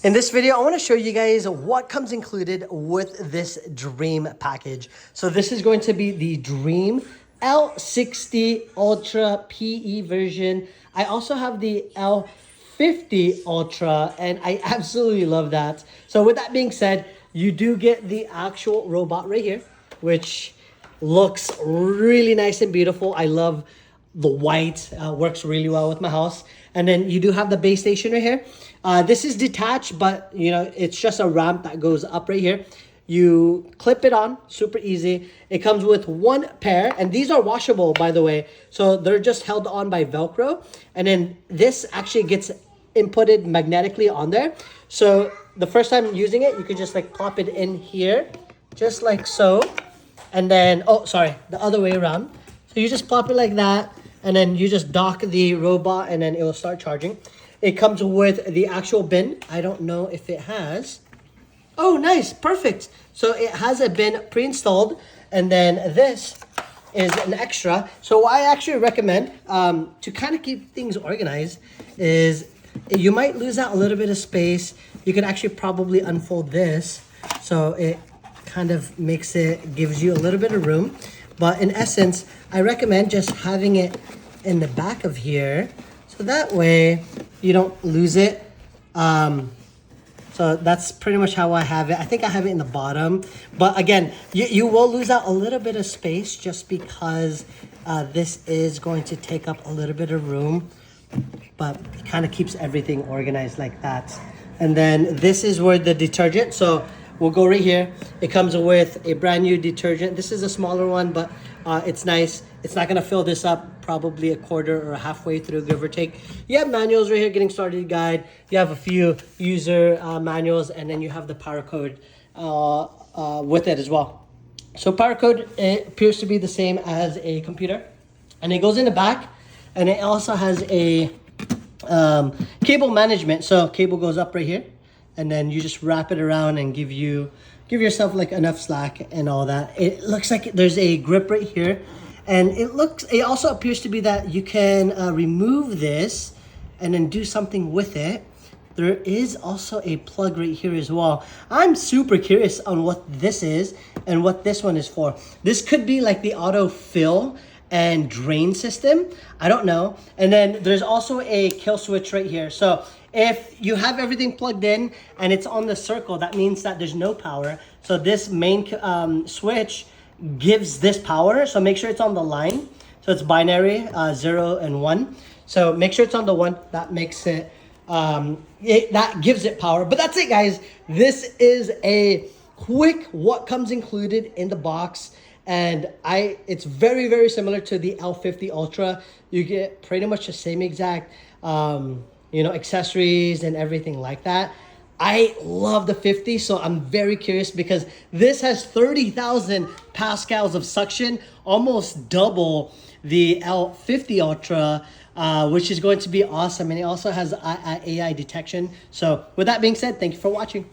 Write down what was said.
In this video, I want to show you guys what comes included with this Dreame package. So this is going to be the Dreame L60 Ultra PE version. I also have the L50 Ultra, and I absolutely love that. So with that being said, you do get the actual robot right here, which looks really nice and beautiful. I love the white, works really well with my house. And then you do have the base station right here. This is detached, but you know, it's just a ramp that goes up right here. You clip it on, super easy. It comes with one pair, and these are washable, by the way. So they're just held on by Velcro. And then this actually gets inputted magnetically on there. So the first time using it, you can just like plop it in here, just like so. And then, oh, sorry, the other way around. So you just plop it like that, and then you just dock the robot, and then it will start charging. It comes with the actual bin. I don't know if it has. Oh, nice, perfect. So it has a bin pre-installed, and then this is an extra. So what I actually recommend to kind of keep things organized is you might lose out a little bit of space. You could actually probably unfold this, so it kind of gives you a little bit of room. But in essence, I recommend just having it in the back of here, so that way you don't lose it. So that's pretty much how I have it. I think I have it in the bottom, but again, you will lose out a little bit of space just because this is going to take up a little bit of room, but it kind of keeps everything organized like that. And then this is where the detergent, so we'll go right here. It comes with a brand new detergent. This is a smaller one, but it's nice. It's not gonna fill this up probably a quarter or halfway through, give or take. You have manuals right here, getting started guide. You have a few user manuals, and then you have the power code with it as well. So power code, it appears to be the same as a computer, and it goes in the back, and it also has a cable management. So cable goes up right here, and then you just wrap it around and give yourself like enough slack and all that. It looks like there's a grip right here, and it also appears to be that you can remove this and then do something with it. There is also a plug right here as well. I'm super curious on what this is and what this one is for. This could be like the auto fill and drain system, I don't know. And then there's also a kill switch right here. So if you have everything plugged in and it's on the circle, that means that there's no power. So this main switch gives this power. So make sure it's on the line. So it's binary, 0 and 1. So make sure it's on the 1. That makes it, that gives it power. But that's it, guys. This is a quick what comes included in the box. And it's very, very similar to the L50 Ultra. You get pretty much the same exact, accessories and everything like that. I love the 50, so I'm very curious because this has 30,000 pascals of suction, almost double the L50 Ultra, which is going to be awesome. And it also has AI detection. So with that being said, thank you for watching.